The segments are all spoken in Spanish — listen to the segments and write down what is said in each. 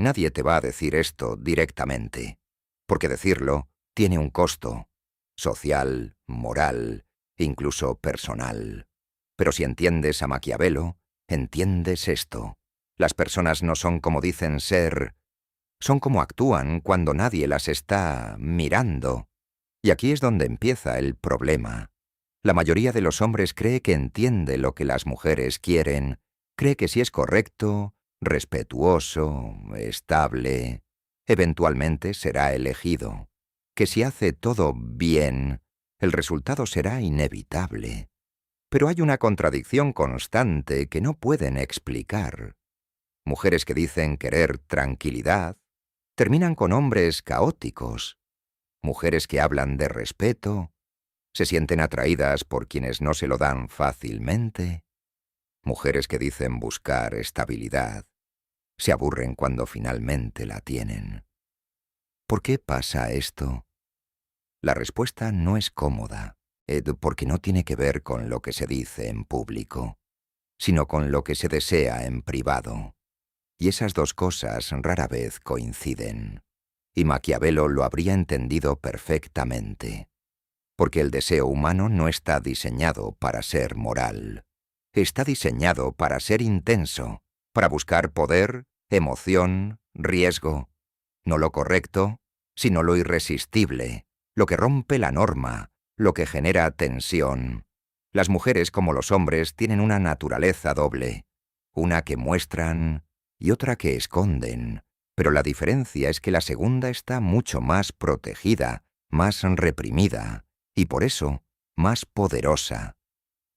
Nadie te va a decir esto directamente, porque decirlo tiene un costo, social, moral, incluso personal. Pero si entiendes a Maquiavelo, entiendes esto. Las personas no son como dicen ser, son como actúan cuando nadie las está mirando. Y aquí es donde empieza el problema. La mayoría de los hombres cree que entiende lo que las mujeres quieren, cree que si es correcto, respetuoso, estable, eventualmente será elegido, que si hace todo bien, el resultado será inevitable. Pero hay una contradicción constante que no pueden explicar. Mujeres que dicen querer tranquilidad, terminan con hombres caóticos. Mujeres que hablan de respeto, se sienten atraídas por quienes no se lo dan fácilmente. Mujeres que dicen buscar estabilidad, se aburren cuando finalmente la tienen. ¿Por qué pasa esto? La respuesta no es cómoda, porque no tiene que ver con lo que se dice en público, sino con lo que se desea en privado. Y esas dos cosas rara vez coinciden. Y Maquiavelo lo habría entendido perfectamente. Porque el deseo humano no está diseñado para ser moral. Está diseñado para ser intenso, para buscar poder, emoción, riesgo. No lo correcto, sino lo irresistible, lo que rompe la norma, lo que genera tensión. Las mujeres, como los hombres, tienen una naturaleza doble, una que muestran y otra que esconden, pero la diferencia es que la segunda está mucho más protegida, más reprimida, y por eso más poderosa.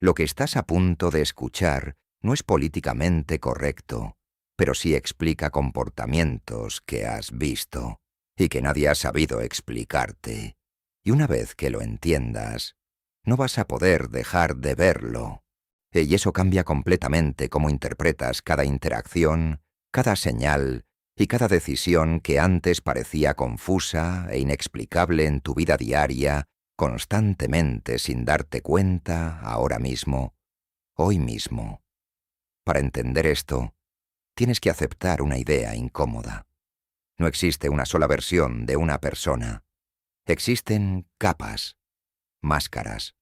Lo que estás a punto de escuchar no es políticamente correcto, pero sí explica comportamientos que has visto y que nadie ha sabido explicarte. Y una vez que lo entiendas, no vas a poder dejar de verlo. Y eso cambia completamente cómo interpretas cada interacción, cada señal y cada decisión que antes parecía confusa e inexplicable en tu vida diaria, constantemente sin darte cuenta, ahora mismo, hoy mismo. Para entender esto, tienes que aceptar una idea incómoda. No existe una sola versión de una persona. Existen capas, máscaras,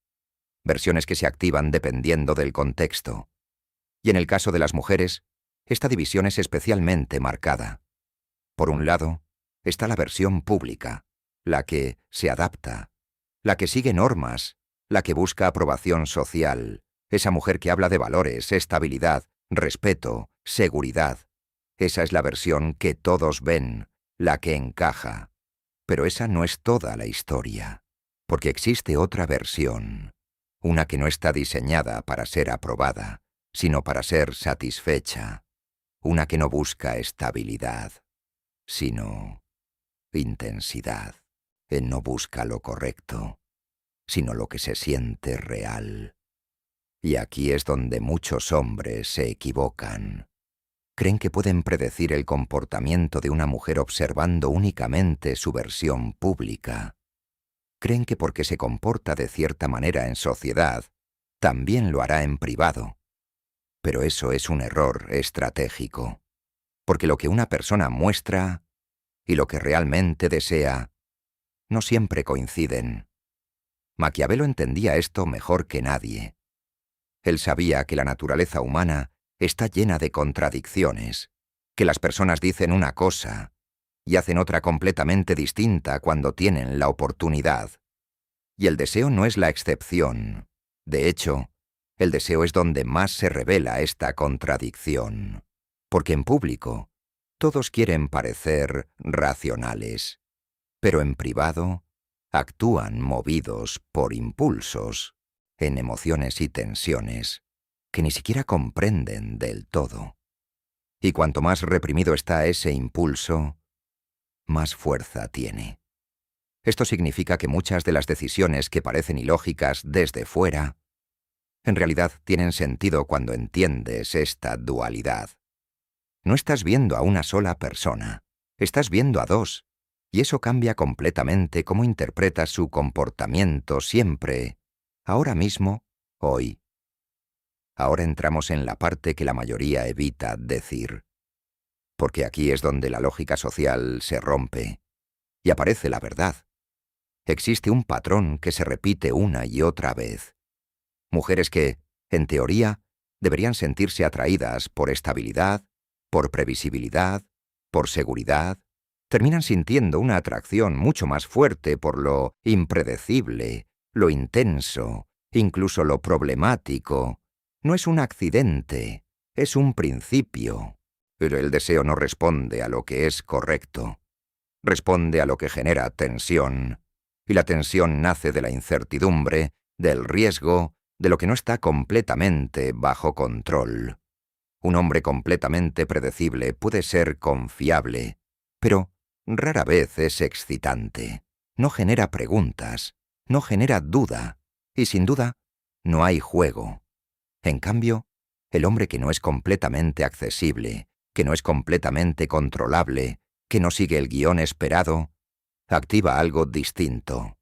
versiones que se activan dependiendo del contexto. Y en el caso de las mujeres, esta división es especialmente marcada. Por un lado, está la versión pública, la que se adapta, la que sigue normas, la que busca aprobación social, esa mujer que habla de valores, estabilidad, respeto, seguridad. Esa es la versión que todos ven, la que encaja. Pero esa no es toda la historia, porque existe otra versión, una que no está diseñada para ser aprobada, sino para ser satisfecha, una que no busca estabilidad, sino intensidad. No busca lo correcto, sino lo que se siente real. Y aquí es donde muchos hombres se equivocan. Creen que pueden predecir el comportamiento de una mujer observando únicamente su versión pública. Creen que porque se comporta de cierta manera en sociedad, también lo hará en privado. Pero eso es un error estratégico, porque lo que una persona muestra y lo que realmente desea no siempre coinciden. Maquiavelo entendía esto mejor que nadie. Él sabía que la naturaleza humana está llena de contradicciones, que las personas dicen una cosa y hacen otra completamente distinta cuando tienen la oportunidad. Y el deseo no es la excepción. De hecho, el deseo es donde más se revela esta contradicción. Porque en público, todos quieren parecer racionales, pero en privado actúan movidos por impulsos, en emociones y tensiones, que ni siquiera comprenden del todo. Y cuanto más reprimido está ese impulso, más fuerza tiene. Esto significa que muchas de las decisiones que parecen ilógicas desde fuera, en realidad tienen sentido cuando entiendes esta dualidad. No estás viendo a una sola persona, estás viendo a dos, y eso cambia completamente cómo interpretas su comportamiento siempre, ahora mismo, hoy. Ahora entramos en la parte que la mayoría evita decir. porque aquí es donde la lógica social se rompe y aparece la verdad. Existe un patrón que se repite una y otra vez. Mujeres que, en teoría, deberían sentirse atraídas por estabilidad, por previsibilidad, por seguridad, terminan sintiendo una atracción mucho más fuerte por lo impredecible, lo intenso, incluso lo problemático. No es un accidente, es un principio. Pero el deseo no responde a lo que es correcto. Responde a lo que genera tensión. Y la tensión nace de la incertidumbre, del riesgo, de lo que no está completamente bajo control. Un hombre completamente predecible puede ser confiable, pero rara vez es excitante. No genera preguntas, no genera duda, y sin duda, no hay juego. En cambio, el hombre que no es completamente accesible, que no es completamente controlable, que no sigue el guión esperado, activa algo distinto.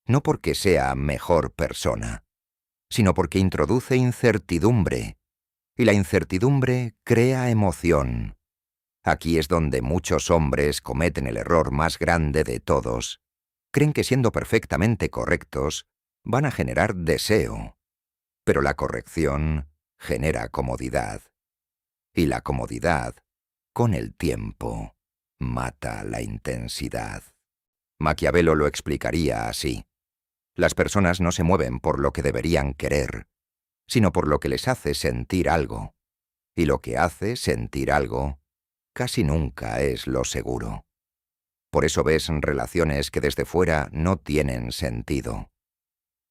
No porque sea mejor persona, sino porque introduce incertidumbre, y la incertidumbre crea emoción. Aquí es donde muchos hombres cometen el error más grande de todos. Creen que siendo perfectamente correctos, van a generar deseo. Pero la corrección genera comodidad. Y la comodidad, con el tiempo, mata la intensidad. Maquiavelo lo explicaría así. Las personas no se mueven por lo que deberían querer, sino por lo que les hace sentir algo. Y lo que hace sentir algo casi nunca es lo seguro. Por eso ves relaciones que desde fuera no tienen sentido.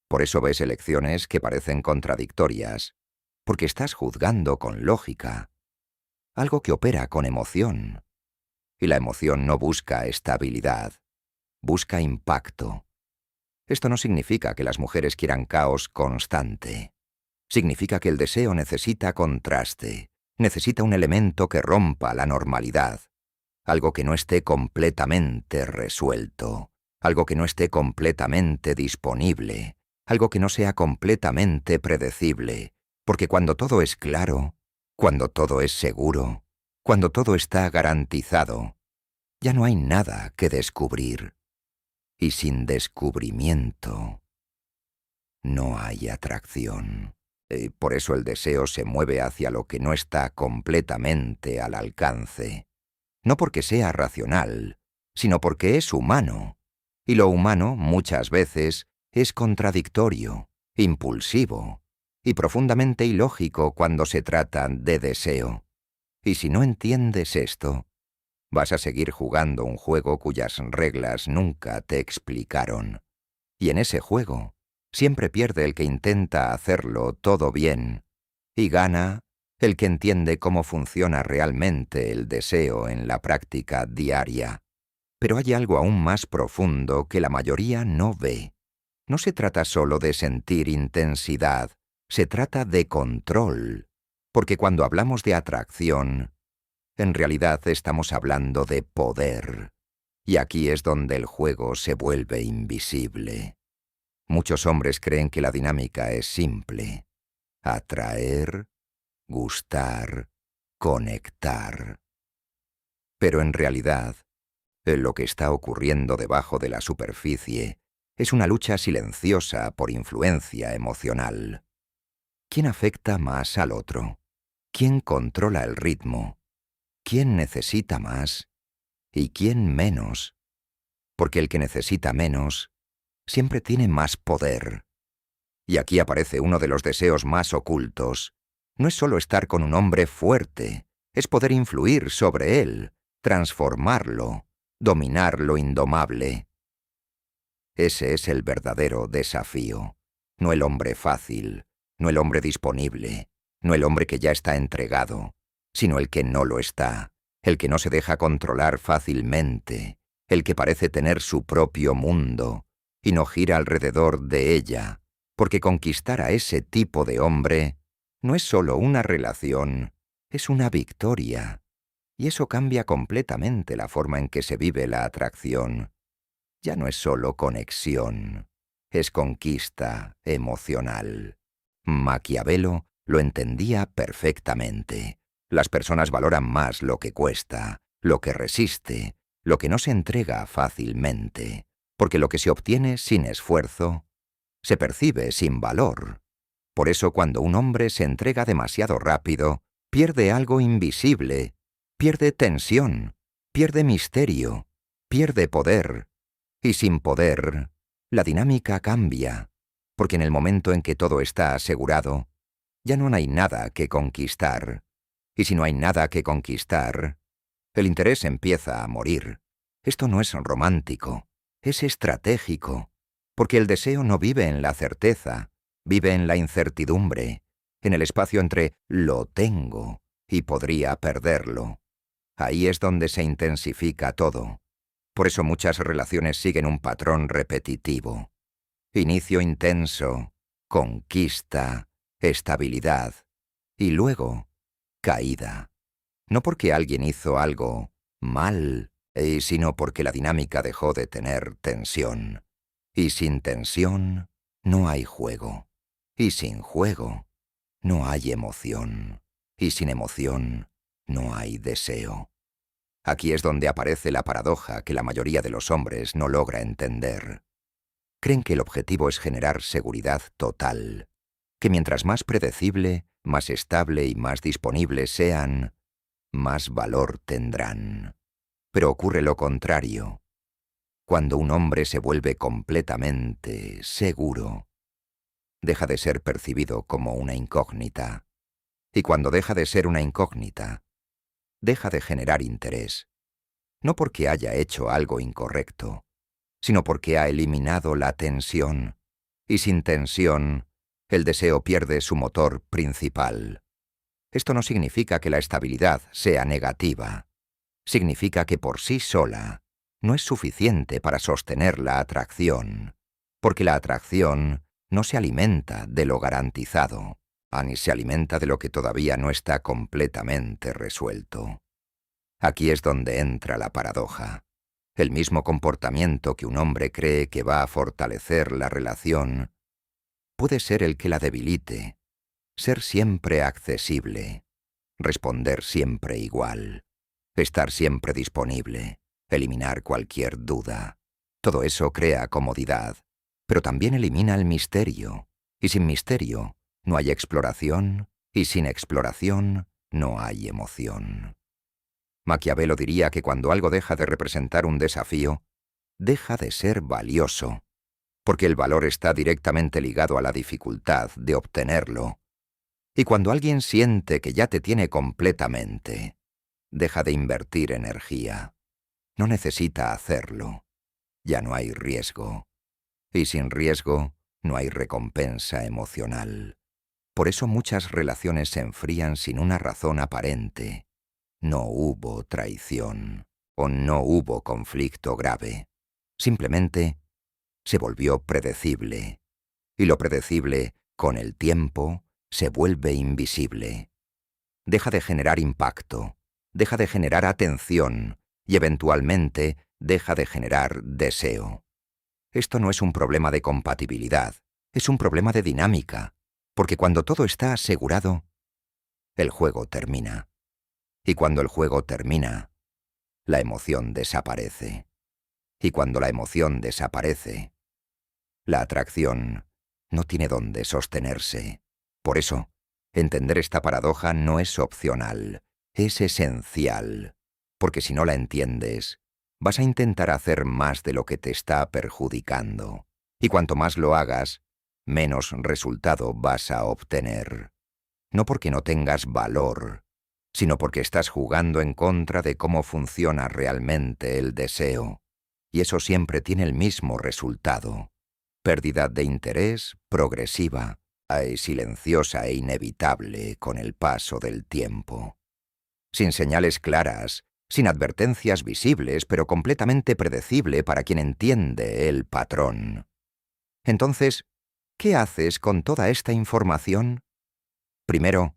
Por eso ves elecciones que parecen contradictorias, porque estás juzgando con lógica, algo que opera con emoción. Y la emoción no busca estabilidad, busca impacto. Esto no significa que las mujeres quieran caos constante. Significa que el deseo necesita contraste, necesita un elemento que rompa la normalidad, algo que no esté completamente resuelto, algo que no esté completamente disponible, algo que no sea completamente predecible, porque cuando todo es claro, cuando todo es seguro, cuando todo está garantizado, ya no hay nada que descubrir. Y sin descubrimiento, no hay atracción. Por eso el deseo se mueve hacia lo que no está completamente al alcance. No porque sea racional, sino porque es humano. Y lo humano, muchas veces, es contradictorio, impulsivo y profundamente ilógico cuando se trata de deseo. Y si no entiendes esto, vas a seguir jugando un juego cuyas reglas nunca te explicaron. Y en ese juego, siempre pierde el que intenta hacerlo todo bien, y gana el que entiende cómo funciona realmente el deseo en la práctica diaria. Pero hay algo aún más profundo que la mayoría no ve. No se trata solo de sentir intensidad, se trata de control, porque cuando hablamos de atracción, en realidad estamos hablando de poder, y aquí es donde el juego se vuelve invisible. Muchos hombres creen que la dinámica es simple: atraer, gustar, conectar. Pero en realidad, lo que está ocurriendo debajo de la superficie es una lucha silenciosa por influencia emocional. ¿Quién afecta más al otro? ¿Quién controla el ritmo? ¿Quién necesita más? ¿Y quién menos? Porque el que necesita menos siempre tiene más poder. Y aquí aparece uno de los deseos más ocultos. No es solo estar con un hombre fuerte, es poder influir sobre él, transformarlo, dominar lo indomable. Ese es el verdadero desafío. No el hombre fácil, no el hombre disponible, no el hombre que ya está entregado, sino el que no lo está, el que no se deja controlar fácilmente, el que parece tener su propio mundo y no gira alrededor de ella, porque conquistar a ese tipo de hombre no es solo una relación, es una victoria. Y eso cambia completamente la forma en que se vive la atracción. Ya no es solo conexión, es conquista emocional. Maquiavelo lo entendía perfectamente. Las personas valoran más lo que cuesta, lo que resiste, lo que no se entrega fácilmente, porque lo que se obtiene sin esfuerzo se percibe sin valor. Por eso cuando un hombre se entrega demasiado rápido, pierde algo invisible, pierde tensión, pierde misterio, pierde poder. Y sin poder, la dinámica cambia, porque en el momento en que todo está asegurado, ya no hay nada que conquistar. Y si no hay nada que conquistar, el interés empieza a morir. Esto no es romántico, es estratégico, porque el deseo no vive en la certeza, vive en la incertidumbre, en el espacio entre lo tengo y podría perderlo. Ahí es donde se intensifica todo. Por eso muchas relaciones siguen un patrón repetitivo. Inicio intenso, conquista, estabilidad, y luego caída. No porque alguien hizo algo mal, sino porque la dinámica dejó de tener tensión. Y sin tensión no hay juego. Y sin juego no hay emoción. Y sin emoción no hay deseo. Aquí es donde aparece la paradoja que la mayoría de los hombres no logra entender. Creen que el objetivo es generar seguridad total, que mientras más predecible, más estable y más disponible sean, más valor tendrán. Pero ocurre lo contrario. Cuando un hombre se vuelve completamente seguro, deja de ser percibido como una incógnita. Y cuando deja de ser una incógnita, deja de generar interés. No porque haya hecho algo incorrecto, sino porque ha eliminado la tensión. Y sin tensión, el deseo pierde su motor principal. Esto no significa que la estabilidad sea negativa. Significa que por sí sola no es suficiente para sostener la atracción, porque la atracción no se alimenta de lo garantizado, ni se alimenta de lo que todavía no está completamente resuelto. Aquí es donde entra la paradoja. El mismo comportamiento que un hombre cree que va a fortalecer la relación puede ser el que la debilite. Ser siempre accesible, responder siempre igual, estar siempre disponible, eliminar cualquier duda. Todo eso crea comodidad, pero también elimina el misterio. Y sin misterio no hay exploración, y sin exploración no hay emoción. Maquiavelo diría que cuando algo deja de representar un desafío, deja de ser valioso, porque el valor está directamente ligado a la dificultad de obtenerlo. Y cuando alguien siente que ya te tiene completamente, deja de invertir energía. No necesita hacerlo. Ya no hay riesgo. Y sin riesgo, no hay recompensa emocional. Por eso muchas relaciones se enfrían sin una razón aparente. No hubo traición, o no hubo conflicto grave. Simplemente se volvió predecible. Y lo predecible, con el tiempo, se vuelve invisible. Deja de generar impacto, deja de generar atención y eventualmente deja de generar deseo. Esto no es un problema de compatibilidad, es un problema de dinámica, porque cuando todo está asegurado, el juego termina. Y cuando el juego termina, la emoción desaparece. Y cuando la emoción desaparece, la atracción no tiene dónde sostenerse. Por eso, entender esta paradoja no es opcional, es esencial, porque si no la entiendes, vas a intentar hacer más de lo que te está perjudicando, y cuanto más lo hagas, menos resultado vas a obtener. No porque no tengas valor, sino porque estás jugando en contra de cómo funciona realmente el deseo, y eso siempre tiene el mismo resultado: pérdida de interés progresiva, silenciosa e inevitable con el paso del tiempo. Sin señales claras, sin advertencias visibles, pero completamente predecible para quien entiende el patrón. Entonces, ¿qué haces con toda esta información? Primero,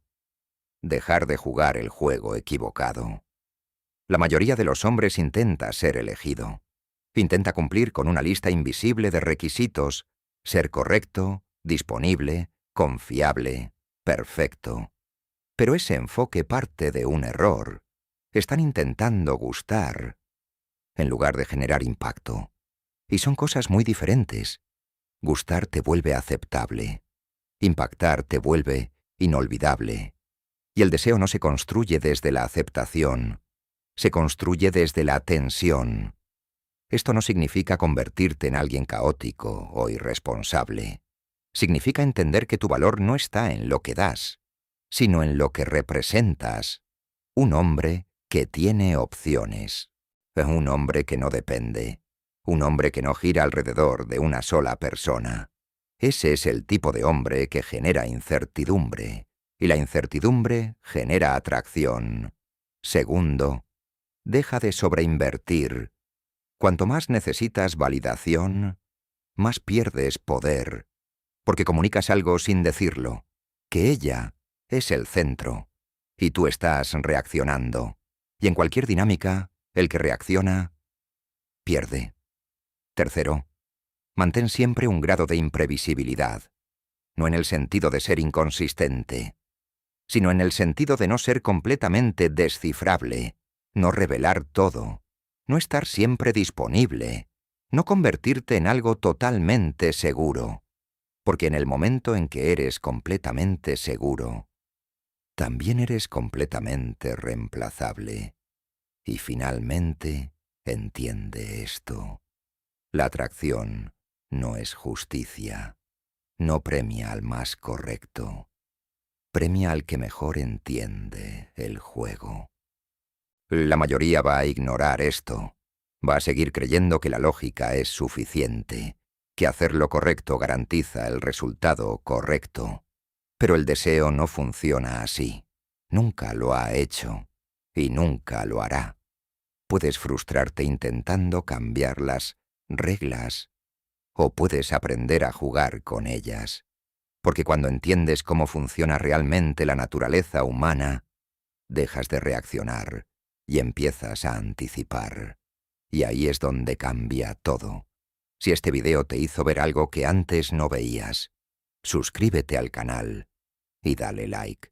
dejar de jugar el juego equivocado. La mayoría de los hombres intenta ser elegido. Intenta cumplir con una lista invisible de requisitos: ser correcto, disponible, confiable, perfecto. Pero ese enfoque parte de un error. Están intentando gustar en lugar de generar impacto. Y son cosas muy diferentes. Gustar te vuelve aceptable. Impactar te vuelve inolvidable. Y el deseo no se construye desde la aceptación, se construye desde la tensión. Esto no significa convertirte en alguien caótico o irresponsable. Significa entender que tu valor no está en lo que das, sino en lo que representas. Un hombre que tiene opciones. Un hombre que no depende. Un hombre que no gira alrededor de una sola persona. Ese es el tipo de hombre que genera incertidumbre. Y la incertidumbre genera atracción. Segundo, deja de sobreinvertir. Cuanto más necesitas validación, más pierdes poder, porque comunicas algo sin decirlo, que ella es el centro, y tú estás reaccionando. Y en cualquier dinámica, el que reacciona, pierde. Tercero, mantén siempre un grado de imprevisibilidad, no en el sentido de ser inconsistente, sino en el sentido de no ser completamente descifrable, no revelar todo, no estar siempre disponible, no convertirte en algo totalmente seguro, porque en el momento en que eres completamente seguro, también eres completamente reemplazable. Y finalmente, entiende esto. La atracción no es justicia, no premia al más correcto. Premia al que mejor entiende el juego. La mayoría va a ignorar esto. Va a seguir creyendo que la lógica es suficiente, que hacer lo correcto garantiza el resultado correcto. Pero el deseo no funciona así. Nunca lo ha hecho y nunca lo hará. Puedes frustrarte intentando cambiar las reglas o puedes aprender a jugar con ellas. Porque cuando entiendes cómo funciona realmente la naturaleza humana, dejas de reaccionar y empiezas a anticipar. Y ahí es donde cambia todo. Si este video te hizo ver algo que antes no veías, suscríbete al canal y dale like.